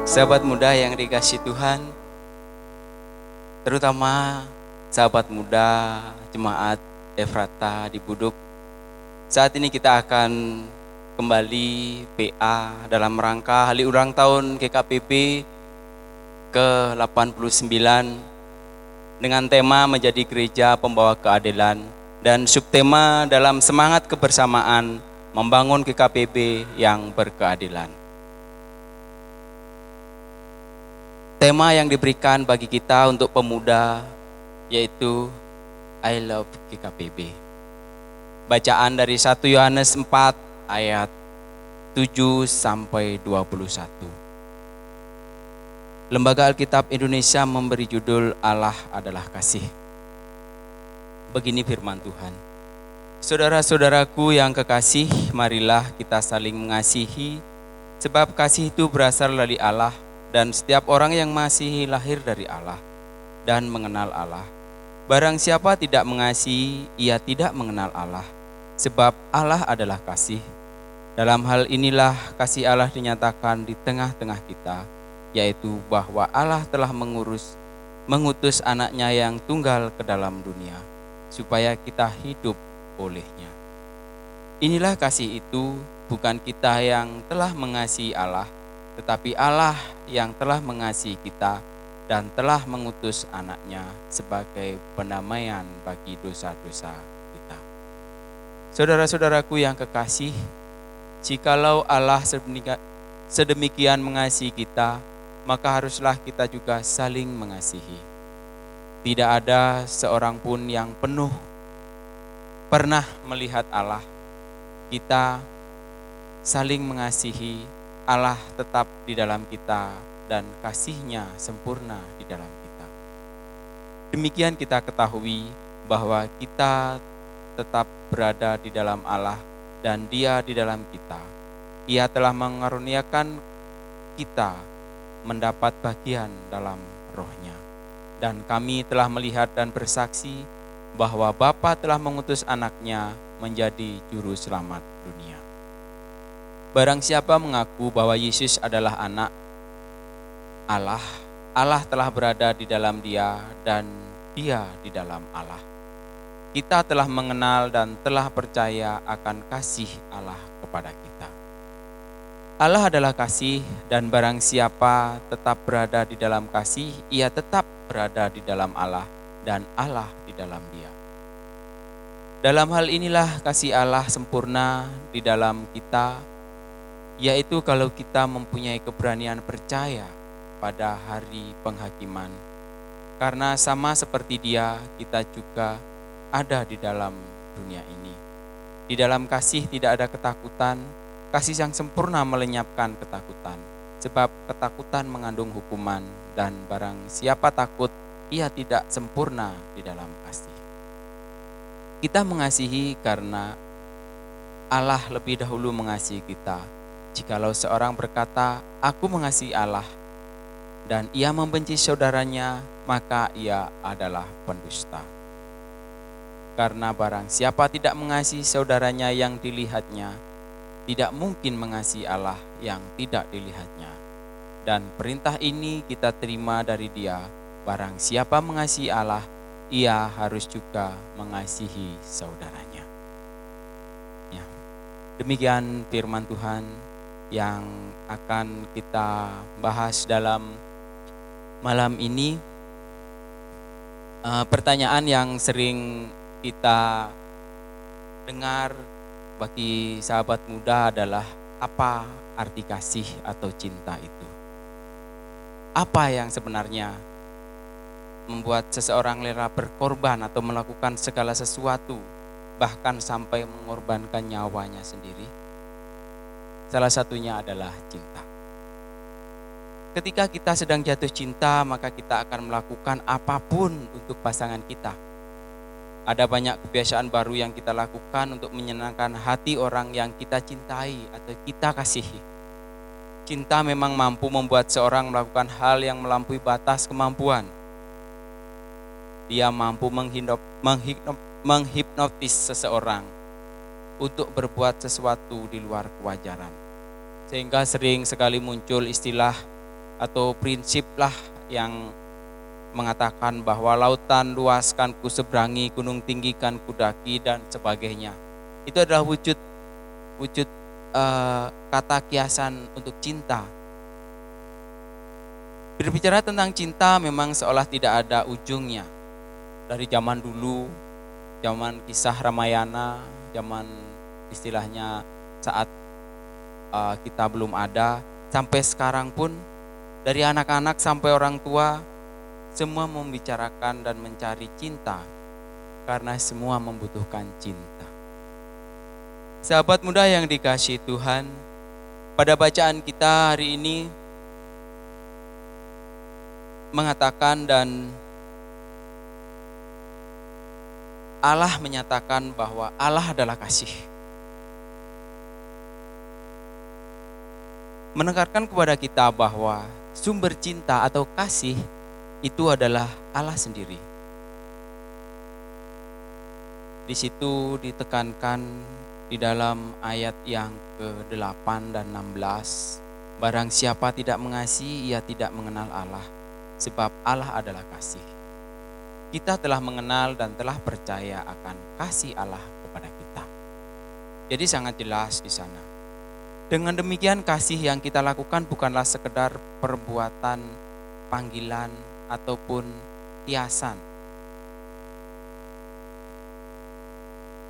Sahabat muda yang dikasihi Tuhan, terutama sahabat muda Jemaat Efrata di Buduk, saat ini kita akan kembali PA dalam rangka hari ulang tahun GKPB ke-89 dengan tema menjadi gereja pembawa keadilan dan subtema dalam semangat kebersamaan membangun GKPB yang berkeadilan. Tema yang diberikan bagi kita untuk pemuda yaitu I Love GKPB. Bacaan dari 1 Yohanes 4 ayat 7 sampai 21. Lembaga Alkitab Indonesia memberi judul Allah adalah kasih. Begini firman Tuhan. Saudara-saudaraku yang kekasih, marilah kita saling mengasihi, sebab kasih itu berasal dari Allah. Dan setiap orang yang masih lahir dari Allah dan mengenal Allah. Barang siapa tidak mengasihi, ia tidak mengenal Allah, sebab Allah adalah kasih. Dalam hal inilah kasih Allah dinyatakan di tengah-tengah kita, yaitu bahwa Allah telah mengutus anaknya yang tunggal ke dalam dunia, supaya kita hidup olehnya. Inilah kasih itu, bukan kita yang telah mengasihi Allah, tetapi Allah yang telah mengasihi kita dan telah mengutus anaknya sebagai pendamaian bagi dosa-dosa kita. Saudara-saudaraku yang kekasih, jikalau Allah sedemikian mengasihi kita, maka haruslah kita juga saling mengasihi. Tidak ada seorang pun yang pernah melihat Allah. Kita saling mengasihi, Allah tetap di dalam kita dan kasih-Nya sempurna di dalam kita. Demikian kita ketahui bahwa kita tetap berada di dalam Allah dan Dia di dalam kita. Ia telah mengaruniakan kita mendapat bagian dalam Roh-Nya. Dan kami telah melihat dan bersaksi bahwa Bapa telah mengutus anaknya menjadi juru selamat dunia. Barang siapa mengaku bahwa Yesus adalah anak Allah, Allah telah berada di dalam dia dan dia di dalam Allah. kita telah mengenal dan telah percaya akan kasih Allah kepada kita. Allah adalah kasih, dan barang siapa tetap berada di dalam kasih, ia tetap berada di dalam Allah dan Allah di dalam dia. Dalam hal inilah kasih Allah sempurna di dalam kita, yaitu kalau kita mempunyai keberanian percaya pada hari penghakiman. Karena sama seperti dia, kita juga ada di dalam dunia ini. Di dalam kasih tidak ada ketakutan. Kasih yang sempurna melenyapkan ketakutan, sebab ketakutan mengandung hukuman, dan barang siapa takut, ia tidak sempurna di dalam kasih. Kita mengasihi karena Allah lebih dahulu mengasihi kita. Jikalau seorang berkata, "Aku mengasihi Allah," dan ia membenci saudaranya, maka ia adalah pendusta. Karena barang siapa tidak mengasihi saudaranya yang dilihatnya, tidak mungkin mengasihi Allah yang tidak dilihatnya. Dan perintah ini kita terima dari Dia, barang siapa mengasihi Allah, ia harus juga mengasihi saudaranya. Ya, demikian firman Tuhan yang akan kita bahas dalam malam ini. Pertanyaan yang sering kita dengar bagi sahabat muda adalah, apa arti kasih atau cinta itu? Apa yang sebenarnya membuat seseorang rela berkorban atau melakukan segala sesuatu, bahkan sampai mengorbankan nyawanya sendiri? Salah satunya adalah cinta. Ketika kita sedang jatuh cinta, maka kita akan melakukan apapun untuk pasangan kita. Ada banyak kebiasaan baru yang kita lakukan untuk menyenangkan hati orang yang kita cintai atau kita kasihi. Cinta memang mampu membuat seorang melakukan hal yang melampaui batas kemampuan. Dia mampu menghipnotis seseorang untuk berbuat sesuatu di luar kewajaran. Sehingga sering sekali muncul istilah atau prinsip lah yang mengatakan bahwa lautan luaskan ku seberangi, gunung tinggikan ku daki, dan sebagainya. Itu adalah wujud kata kiasan untuk cinta. Berbicara tentang cinta memang seolah tidak ada ujungnya. Dari zaman dulu, zaman kisah Ramayana, zaman istilahnya saat kita belum ada, sampai sekarang pun dari anak-anak sampai orang tua, semua membicarakan dan mencari cinta, karena semua membutuhkan cinta. Sahabat muda yang dikasihi Tuhan, pada bacaan kita hari ini mengatakan dan Allah menyatakan bahwa Allah adalah kasih. Menekankan kepada kita bahwa sumber cinta atau kasih itu adalah Allah sendiri. Di situ ditekankan di dalam ayat yang ke-8 dan 16, barang siapa tidak mengasihi, ia tidak mengenal Allah, sebab Allah adalah kasih. Kita telah mengenal dan telah percaya akan kasih Allah kepada kita. Jadi sangat jelas di sana. Dengan demikian kasih yang kita lakukan bukanlah sekedar perbuatan, panggilan, ataupun hiasan.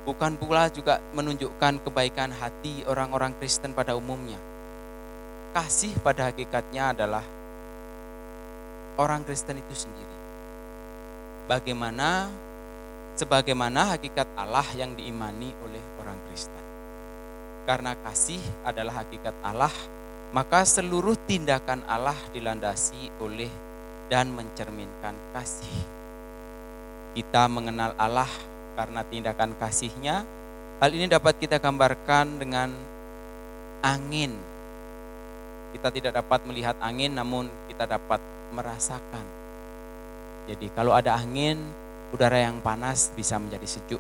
Bukan pula juga menunjukkan kebaikan hati orang-orang Kristen pada umumnya. Kasih pada hakikatnya adalah orang Kristen itu sendiri. Sebagaimana hakikat Allah yang diimani oleh orang Kristen. Karena kasih adalah hakikat Allah, maka seluruh tindakan Allah dilandasi oleh dan mencerminkan kasih. Kita mengenal Allah karena tindakan kasih-Nya. Hal ini dapat kita gambarkan dengan angin. Kita tidak dapat melihat angin, namun kita dapat merasakan. Jadi kalau ada angin, udara yang panas bisa menjadi sejuk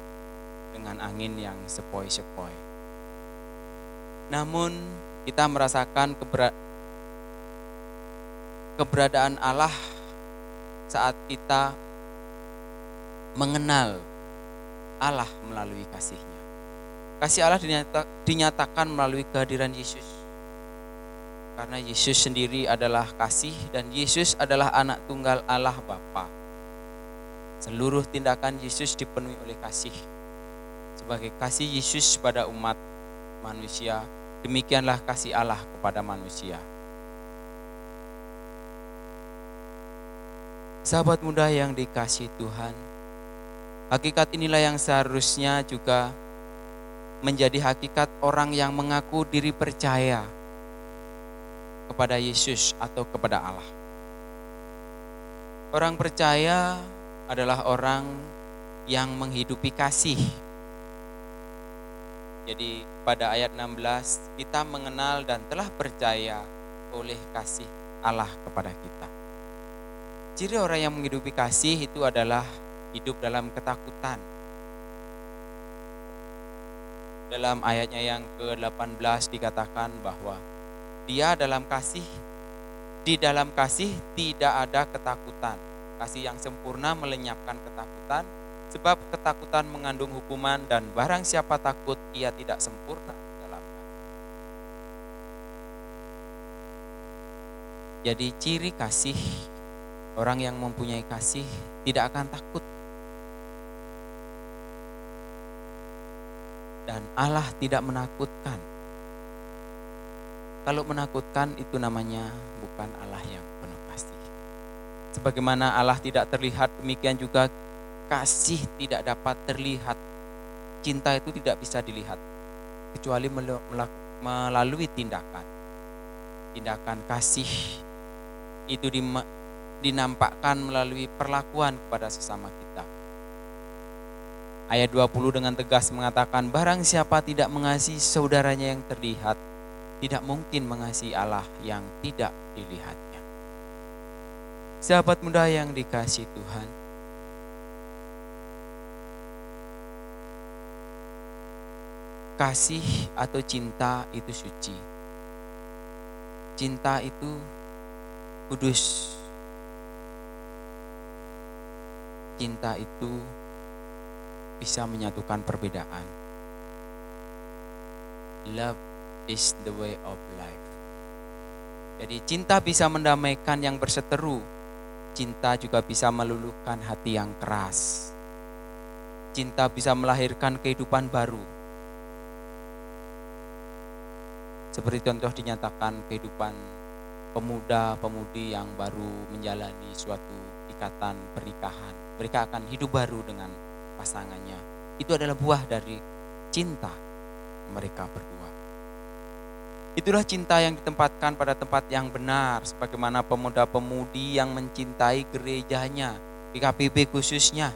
dengan angin yang sepoi-sepoi. Namun kita merasakan keberadaan Allah saat kita mengenal Allah melalui kasih-Nya. Kasih Allah dinyatakan melalui kehadiran Yesus. Karena Yesus sendiri adalah kasih dan Yesus adalah anak tunggal Allah Bapa. Seluruh tindakan Yesus dipenuhi oleh kasih. Sebagai kasih Yesus pada umat manusia, demikianlah kasih Allah kepada manusia. Sahabat muda yang dikasihi Tuhan, hakikat inilah yang seharusnya juga menjadi hakikat orang yang mengaku diri percaya kepada Yesus atau kepada Allah. Orang percaya adalah orang yang menghidupi kasih. Jadi pada ayat 16, kita mengenal dan telah percaya oleh kasih Allah kepada kita. Ciri orang yang menghidupi kasih itu adalah hidup dalam ketakutan. Dalam ayatnya yang ke-18 dikatakan bahwa dia dalam kasih, di dalam kasih tidak ada ketakutan. Kasih yang sempurna melenyapkan ketakutan, sebab ketakutan mengandung hukuman dan barang siapa takut ia tidak sempurna dalam kasih. Jadi ciri kasih, orang yang mempunyai kasih tidak akan takut. Dan Allah tidak menakutkan. Kalau menakutkan itu namanya bukan Allah yang penuh kasih. Sebagaimana Allah tidak terlihat, demikian juga kasih tidak dapat terlihat. Cinta itu tidak bisa dilihat kecuali melalui tindakan. Tindakan kasih itu dinampakkan melalui perlakuan kepada sesama kita. Ayat 20 dengan tegas mengatakan, barang siapa tidak mengasihi saudaranya yang terlihat, tidak mungkin mengasihi Allah yang tidak dilihatnya. Sahabat muda yang dikasihi Tuhan, kasih atau cinta itu suci. Cinta itu kudus. Cinta itu bisa menyatukan perbedaan. Love is the way of life. Jadi cinta bisa mendamaikan yang berseteru. Cinta juga bisa meluluhkan hati yang keras. Cinta bisa melahirkan kehidupan baru. Seperti contoh dinyatakan kehidupan pemuda-pemudi yang baru menjalani suatu ikatan pernikahan. Mereka akan hidup baru dengan pasangannya. Itu adalah buah dari cinta mereka berdua. Itulah cinta yang ditempatkan pada tempat yang benar, sebagaimana pemuda-pemudi yang mencintai gerejanya, GKPB khususnya.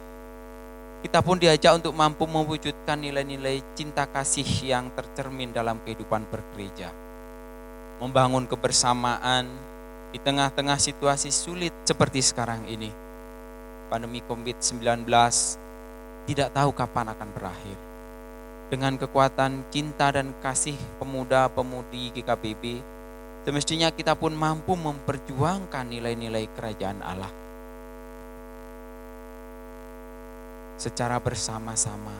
Kita pun diajak untuk mampu mewujudkan nilai-nilai cinta kasih yang tercermin dalam kehidupan bergereja. Membangun kebersamaan di tengah-tengah situasi sulit seperti sekarang ini. Pandemi COVID-19 tidak tahu kapan akan berakhir. Dengan kekuatan cinta dan kasih pemuda-pemudi GKPB, semestinya kita pun mampu memperjuangkan nilai-nilai kerajaan Allah secara bersama-sama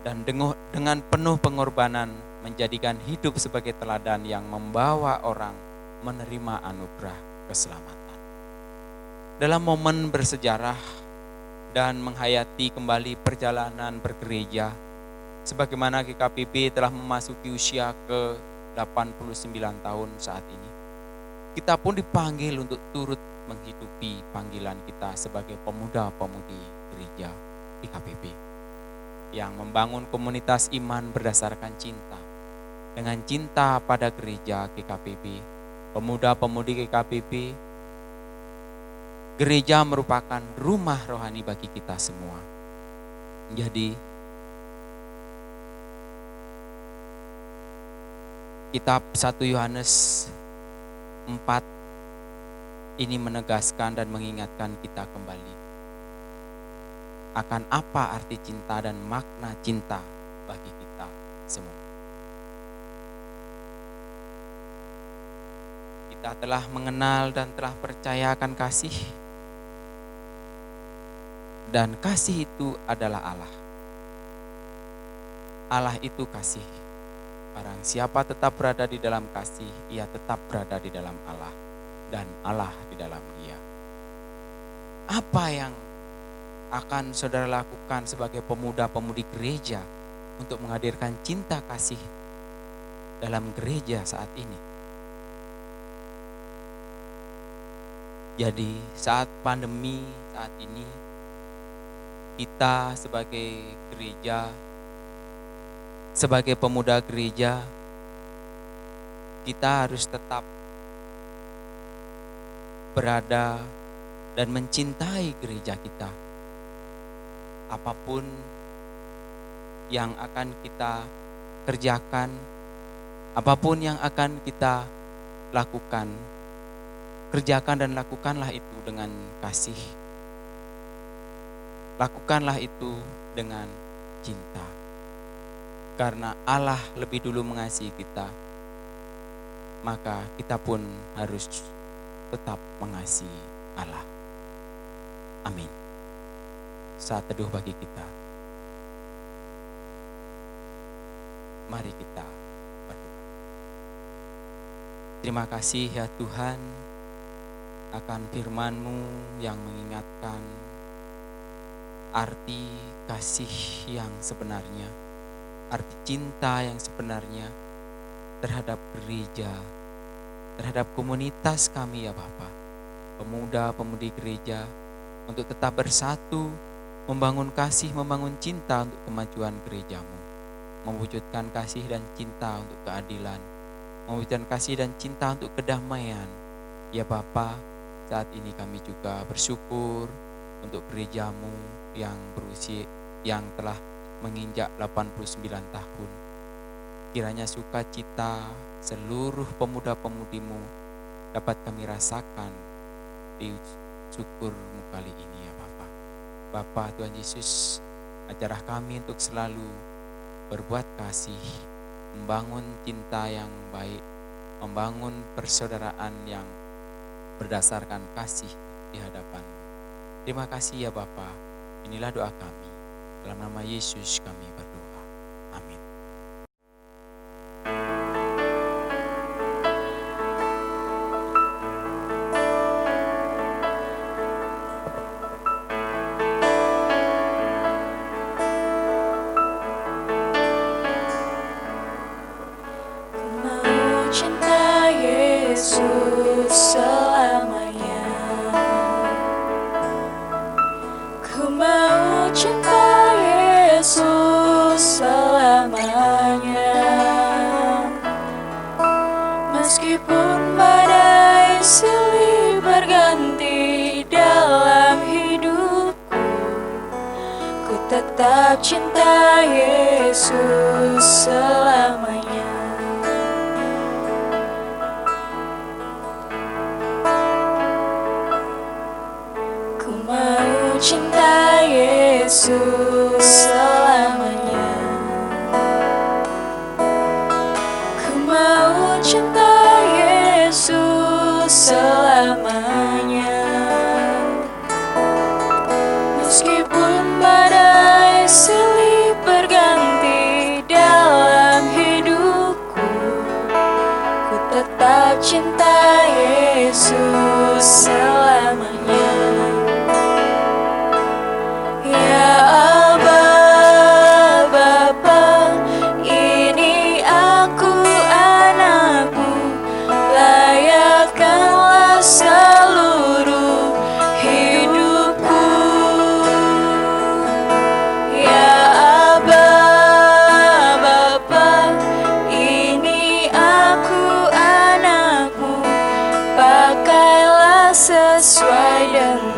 dan dengan penuh pengorbanan menjadikan hidup sebagai teladan yang membawa orang menerima anugerah keselamatan. Dalam momen bersejarah dan menghayati kembali perjalanan bergereja, sebagaimana GKPB telah memasuki usia ke-89 tahun saat ini, kita pun dipanggil untuk turut menghidupi panggilan kita sebagai pemuda-pemudi gereja GKPB yang membangun komunitas iman berdasarkan cinta. Dengan cinta pada gereja GKPB, pemuda-pemudi GKPB, gereja merupakan rumah rohani bagi kita semua. Jadi kitab 1 Yohanes 4 ini menegaskan dan mengingatkan kita kembali akan apa arti cinta dan makna cinta bagi kita semua. Kita telah mengenal dan telah percaya akan kasih, dan kasih itu adalah Allah. Allah itu kasih. Barang siapa tetap berada di dalam kasih, ia tetap berada di dalam Allah, dan Allah di dalam dia. Apa yang akan saudara lakukan sebagai pemuda-pemudi gereja untuk menghadirkan cinta kasih dalam gereja saat ini? Jadi saat pandemi saat ini, kita sebagai gereja, sebagai pemuda gereja, kita harus tetap berada dan mencintai gereja kita. Apapun yang akan kita kerjakan, apapun yang akan kita lakukan, kerjakan dan lakukanlah itu dengan kasih. Lakukanlah itu dengan cinta. Karena Allah lebih dulu mengasihi kita, maka kita pun harus tetap mengasihi Allah. Amin. Saat teduh bagi kita. Mari kita berdoa. Terima kasih ya Tuhan akan firman-Mu yang mengingatkan arti kasih yang sebenarnya, arti cinta yang sebenarnya terhadap gereja, terhadap komunitas kami ya Bapa, pemuda-pemudi gereja, untuk tetap bersatu, membangun kasih, membangun cinta untuk kemajuan gereja-Mu, mewujudkan kasih dan cinta untuk keadilan, mewujudkan kasih dan cinta untuk kedamaian. Ya Bapa, saat ini kami juga bersyukur untuk gereja-Mu yang berusia, yang telah menginjak 89 tahun. Kiranya sukacita seluruh pemuda-pemudimu dapat kami rasakan di syukur-Mu kali ini ya Bapa. Bapa Tuhan Yesus, ajarlah kami untuk selalu berbuat kasih, membangun cinta yang baik, membangun persaudaraan yang berdasarkan kasih di hadapan. Terima kasih ya Bapa. Inilah doa kami. Dalam nama Yesus kami berdoa. Amin. Mau cinta Yesus selamanya. Ku mau cinta Yesus selamanya. Meskipun badai silih berganti dalam hidupku, ku tetap cinta Yesus selamanya. Ku mau cinta Yesus selamanya. Ku mau cinta Yesus selamanya. Meskipun badai silih berganti dalam hidupku, ku tetap cinta Yesus selamanya. Ya Aba, Bapa, ini aku anakmu, layakkanlah seluruh hidupku. Ya Aba, Bapa, ini aku anakmu, pakailah sesuai dengan